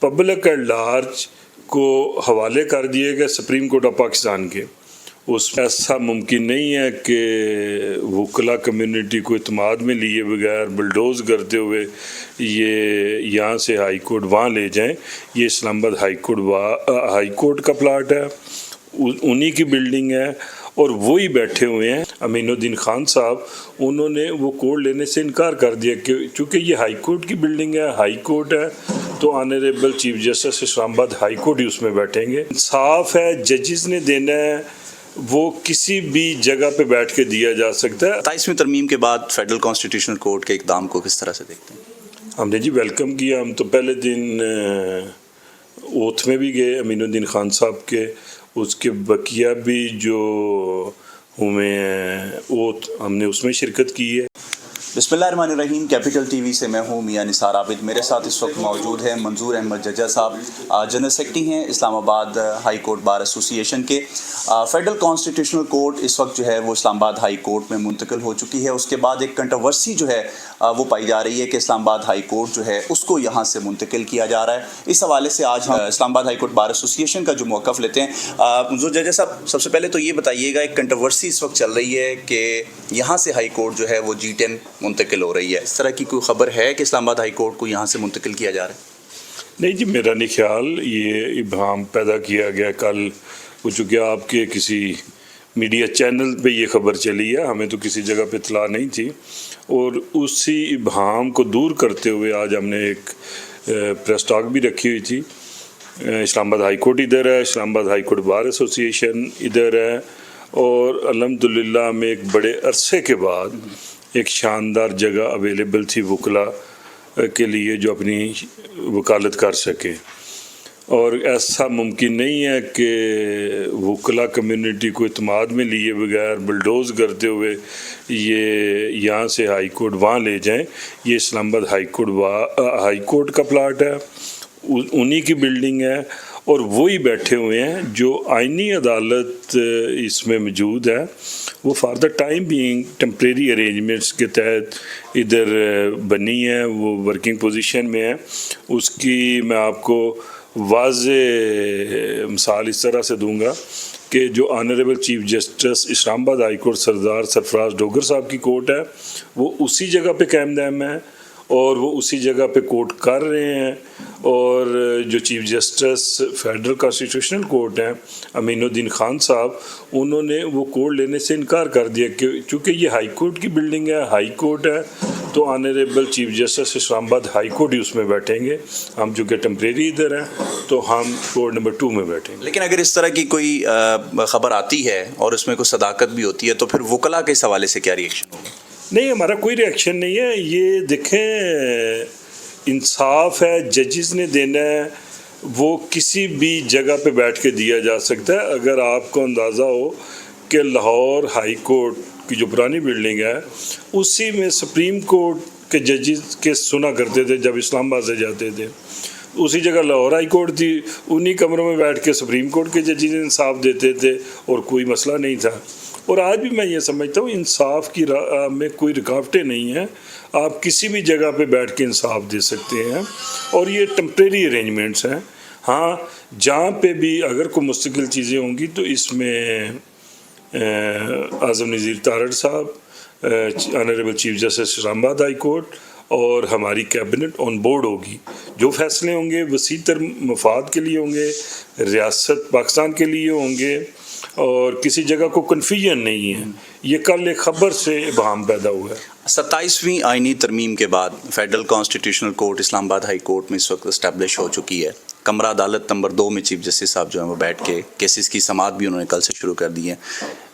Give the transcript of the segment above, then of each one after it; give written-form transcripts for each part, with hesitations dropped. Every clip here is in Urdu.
پبلک ایٹ لارج کو حوالے کر دیے گئے سپریم کورٹ آف پاکستان کے. اس میں ایسا ممکن نہیں ہے کہ وکلا کمیونٹی کو اعتماد میں لیے بغیر بلڈوز کرتے ہوئے یہ یہاں سے ہائی کورٹ وہاں لے جائیں. یہ اسلام آباد ہائی کورٹ کا پلاٹ ہے، انہی کی بلڈنگ ہے، اور وہی بیٹھے ہوئے ہیں امین الدین خان صاحب. انہوں نے وہ کورٹ لینے سے انکار کر دیا کہ چونکہ یہ ہائی کورٹ کی بلڈنگ ہے، ہائی کورٹ ہے، تو آنریبل چیف جسٹس اسلام آباد ہائی کورٹ ہی اس میں بیٹھیں گے. انصاف ہے، ججز نے دینا ہے، وہ کسی بھی جگہ پہ بیٹھ کے دیا جا سکتا ہے. 27ویں ترمیم کے بعد فیڈرل کانسٹیٹیوشنل کورٹ کے اقدام کو کس طرح سے دیکھتے ہیں؟ ہم نے جی ویلکم کیا. ہم تو پہلے دن اوتھ میں بھی گئے امین الدین خان صاحب کے، اس کے بقیہ بھی جو ہوئے ہیں اوتھ ہم نے اس میں شرکت کی ہے. بسم اللہ الرحمن الرحیم. کیپٹل ٹی وی سے میں ہوں میاں نثار عابد. میرے ساتھ اس وقت موجود ہیں منظور احمد ججا صاحب، جنرل سیکرٹری ہیں اسلام آباد ہائی کورٹ بار ایسوسی ایشن کے. فیڈرل کانسٹیٹیوشنل کورٹ اس وقت جو ہے وہ اسلام آباد ہائی کورٹ میں منتقل ہو چکی ہے. اس کے بعد ایک کنٹروورسی جو ہے وہ پائی جا رہی ہے کہ اسلام آباد ہائی کورٹ جو ہے اس کو یہاں سے منتقل کیا جا رہا ہے. اس حوالے سے آج ہم اسلام آباد ہائی کورٹ بار ایسوسی ایشن کا جو موقف لیتے ہیں. منظور ججا صاحب، سب سے پہلے تو یہ بتائیے گا، ایک کنٹروورسی اس وقت چل رہی ہے کہ یہاں سے ہائی کورٹ جو ہے وہ G10 منتقل ہو رہی ہے. اس طرح کی کوئی خبر ہے کہ اسلام آباد ہائی کورٹ کو یہاں سے منتقل کیا جا رہا ہے؟ نہیں جی، میرا نہیں خیال یہ ابہام پیدا کیا گیا. کل وہ چونکہ آپ کے کسی میڈیا چینل پہ یہ خبر چلی ہے، ہمیں تو کسی جگہ پہ اطلاع نہیں تھی، اور اسی ابہام کو دور کرتے ہوئے آج ہم نے ایک پریس ٹاک بھی رکھی ہوئی تھی. اسلام آباد ہائی کورٹ ادھر ہے، اسلام آباد ہائی کورٹ بار ایسوسی ایشن ادھر ہے، اور الحمدللہ ہمیں ایک بڑے عرصے کے بعد ایک شاندار جگہ اویلیبل تھی وکلا کے لیے جو اپنی وکالت کر سکے. اور ایسا ممکن نہیں ہے کہ وکلا کمیونٹی کو اعتماد میں لیے بغیر بلڈوز کرتے ہوئے یہ یہاں سے ہائی کورٹ وہاں لے جائیں. یہ اسلام آباد ہائی کورٹ کا پلاٹ ہے، انہی کی بلڈنگ ہے، اور وہی بیٹھے ہوئے ہیں. جو آئینی عدالت اس میں موجود ہے وہ for the time being temporary arrangements کے تحت ادھر بنی ہے، وہ ورکنگ پوزیشن میں ہے. اس کی میں آپ کو واضح مثال اس طرح سے دوں گا کہ جو آنریبل چیف جسٹس اسلام آباد ہائی کورٹ سردار سرفراز ڈوگر صاحب کی کورٹ ہے، وہ اسی جگہ پہ قائم دائم ہے، اور وہ اسی جگہ پہ کورٹ کر رہے ہیں. اور جو chief justice federal constitutional court ہیں امین الدین خان صاحب، انہوں نے وہ کورٹ لینے سے انکار کر دیا کہ چونکہ یہ ہائی کورٹ کی بلڈنگ ہے، ہائی کورٹ ہے، تو آنریبل چیف جسٹس اسلام آباد ہائی کورٹ ہی اس میں بیٹھیں گے. ہم چونکہ ٹیمپریری ادھر ہیں تو ہم کورٹ نمبر 2 میں بیٹھیں گے. لیکن اگر اس طرح کی کوئی خبر آتی ہے اور اس میں کوئی صداقت بھی ہوتی ہے تو پھر وکلا کے اس حوالے سے کیا ریئیکشن ہوگا؟ نہیں، ہمارا کوئی ریئیکشن نہیں ہے. یہ دیکھیں، انصاف ہے، ججز نے دینا ہے، وہ کسی بھی جگہ پہ بیٹھ کے دیا جا سکتا ہے. اگر آپ کو اندازہ ہو کہ لاہور ہائی کورٹ کی جو پرانی بلڈنگ ہے، اسی میں سپریم کورٹ کے ججز کے سنا کرتے تھے جب اسلام آباد سے جاتے تھے. اسی جگہ لاہور ہائی کورٹ تھی، انہی کمروں میں بیٹھ کے سپریم کورٹ کے ججز انصاف دیتے تھے، اور کوئی مسئلہ نہیں تھا. اور آج بھی میں یہ سمجھتا ہوں انصاف کی راہ میں کوئی رکاوٹیں نہیں ہیں. آپ کسی بھی جگہ پہ بیٹھ کے انصاف دے سکتے ہیں، اور یہ ٹیمپریری ارینجمنٹس ہیں. ہاں، جہاں پہ بھی اگر کوئی مستقل چیزیں ہوں گی تو اس میں اعظم نظیر تارڑ صاحب، آنریبل چیف جسٹس اسلام آباد ہائی کورٹ، اور ہماری کیبنٹ آن بورڈ ہوگی. جو فیصلے ہوں گے وسیع تر مفاد کے لیے ہوں گے، ریاست پاکستان کے لیے ہوں گے، اور کسی جگہ کو کنفیوژن نہیں ہے. یہ کل ایک خبر سے ابہام پیدا ہوا ہے. 27ویں آئینی ترمیم کے بعد فیڈرل کانسٹیٹیوشنل کورٹ اسلام آباد ہائی کورٹ میں اس وقت اسٹیبلش ہو چکی ہے. کمرہ عدالت نمبر 2 میں چیف جسٹس صاحب جو ہیں وہ بیٹھ کے کیسز کی سماعت بھی انہوں نے کل سے شروع کر دی ہے.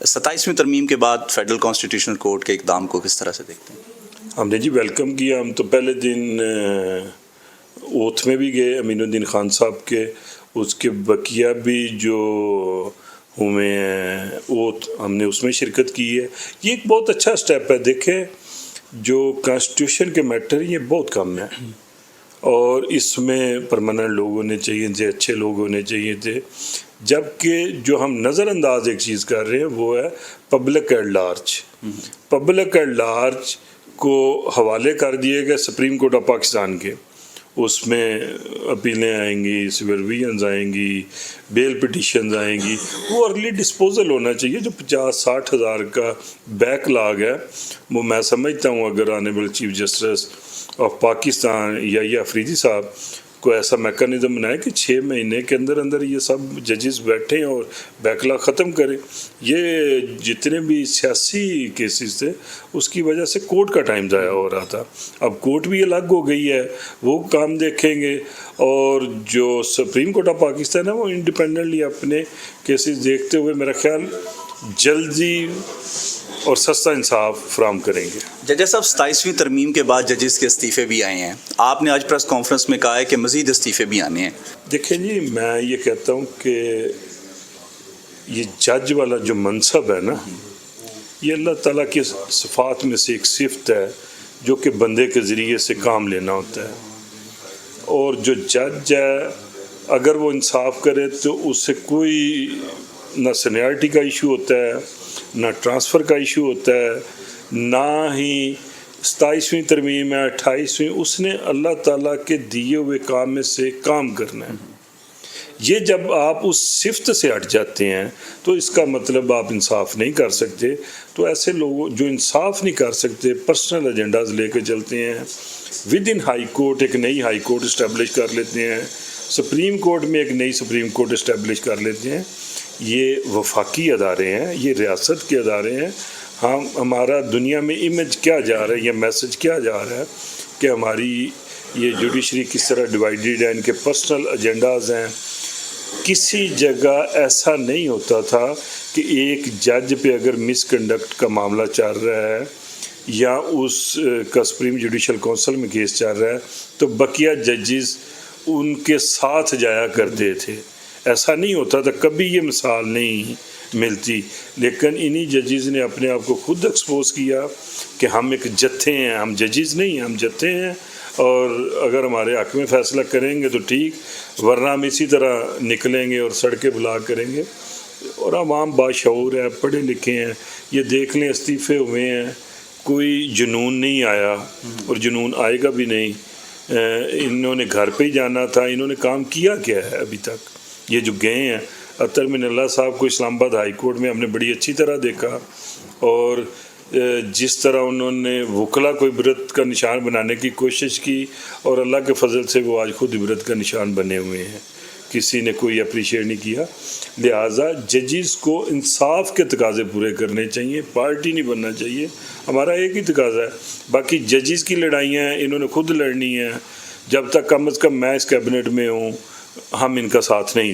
27ویں ترمیم کے بعد فیڈرل کانسٹیٹیوشنل کورٹ کے اقدام کو کس طرح سے دیکھتے ہیں؟ ہم نے جی ویلکم کیا. ہم تو پہلے دن اوتھ میں بھی گئے امین الدین خان صاحب کے، اس کے بقیہ بھی جو ہوئے ہیں اوتھ ہم نے اس میں شرکت کی ہے. یہ ایک بہت اچھا سٹیپ ہے. دیکھیں، جو کانسٹیٹیوشن کے میٹر یہ بہت کم ہے، اور اس میں پرماننٹ لوگ ہونے چاہیے تھے، اچھے لوگ ہونے چاہیے تھے. جبکہ جو ہم نظر انداز ایک چیز کر رہے ہیں وہ ہے public at large. Public at large کو حوالے کر دیے گئے سپریم کورٹ آف پاکستان کے. اس میں اپیلیں آئیں گی، سپرویژنز آئیں گی، بیل پٹیشنز آئیں گی، وہ ارلی ڈسپوزل ہونا چاہیے۔ جو 50-60 ہزار کا بیک لاگ ہے وہ میں سمجھتا ہوں اگر honourable chief justice of Pakistan یا افریدی صاحب کو ایسا میکانزم بنائے کہ 6 مہینے کے اندر اندر یہ سب ججز بیٹھیں اور بیک لاگ ختم کریں۔ یہ جتنے بھی سیاسی کیسز تھے اس کی وجہ سے کورٹ کا ٹائم ضائع ہو رہا تھا، اب کورٹ بھی الگ ہو گئی ہے، وہ کام دیکھیں گے، اور جو سپریم کورٹ آف پاکستان ہے وہ انڈیپینڈنٹلی اپنے کیسز دیکھتے ہوئے میرا خیال جلدی اور سستا انصاف فراہم کریں گے۔ ججز صاحب 27ویں ترمیم کے بعد ججز کے استعفے بھی آئے ہیں، آپ نے آج پریس کانفرنس میں کہا ہے کہ مزید استعفے بھی آنے ہیں۔ دیکھیں جی، میں یہ کہتا ہوں کہ یہ جج والا جو منصب ہے نا، یہ اللہ تعالیٰ کی صفات میں سے ایک صفت ہے جو کہ بندے کے ذریعے سے کام لینا ہوتا ہے، اور جو جج ہے اگر وہ انصاف کرے تو اس سے کوئی نہ سینیارٹی کا ایشو ہوتا ہے، نہ ٹرانسفر کا ایشو ہوتا ہے، نہ ہی 27ویں ترمیم ہے 28ویں، اس نے اللہ تعالیٰ کے دیے ہوئے کام میں سے کام کرنا ہے۔ یہ جب آپ اس صفت سے ہٹ جاتے ہیں تو اس کا مطلب آپ انصاف نہیں کر سکتے۔ تو ایسے لوگ جو انصاف نہیں کر سکتے، پرسنل ایجنڈاز لے کے چلتے ہیں، ود ان ہائی کورٹ ایک نئی ہائی کورٹ اسٹیبلش کر لیتے ہیں، سپریم کورٹ میں ایک نئی سپریم کورٹ اسٹیبلش کر لیتے ہیں۔ یہ وفاقی ادارے ہیں، یہ ریاست کے ادارے ہیں۔ ہمارا دنیا میں امیج کیا جا رہا ہے، یہ میسج کیا جا رہا ہے کہ ہماری یہ جوڈیشری کس طرح ڈیوائیڈڈ ہے، ان کے پرسنل ایجنڈاز ہیں۔ کسی جگہ ایسا نہیں ہوتا تھا کہ ایک جج پہ اگر مس کنڈکٹ کا معاملہ چل رہا ہے یا اس کا سپریم جوڈیشل کونسل میں کیس چل رہا ہے تو بقیہ ججز ان کے ساتھ جایا کرتے تھے۔ ایسا نہیں ہوتا تھا، کبھی یہ مثال نہیں ملتی، لیکن انہی ججز نے اپنے آپ کو خود ایکسپوز کیا کہ ہم ایک جتھے ہیں، ہم ججز نہیں ہیں، ہم جتھے ہیں، اور اگر ہمارے حق میں فیصلہ کریں گے تو ٹھیک، ورنہ ہم اسی طرح نکلیں گے اور سڑکیں بلاک کریں گے۔ اور عوام باشعور ہے، پڑھے لکھے ہیں، یہ دیکھ لیں استعفے ہوئے ہیں، کوئی جنون نہیں آیا اور جنون آئے گا بھی نہیں۔ انہوں نے گھر پہ ہی جانا تھا، انہوں نے کام کیا کیا ہے ابھی تک؟ یہ جو گئے ہیں، اطہر من اللہ صاحب کو اسلام آباد ہائی کورٹ میں ہم نے بڑی اچھی طرح دیکھا، اور جس طرح انہوں نے وکلا کو عبرت کا نشان بنانے کی کوشش کی، اور اللہ کے فضل سے وہ آج خود عبرت کا نشان بنے ہوئے ہیں، کسی نے کوئی اپریشیٹ نہیں کیا۔ لہٰذا ججز کو انصاف کے تقاضے پورے کرنے چاہیے، پارٹی نہیں بننا چاہیے۔ ہمارا ایک ہی تقاضا ہے، باقی ججز کی لڑائیاں ہیں، انہوں نے خود لڑنی ہیں۔ جب تک کم از کم میں اس کیبنٹ میں ہوں، ہم ان کا ساتھ نہیں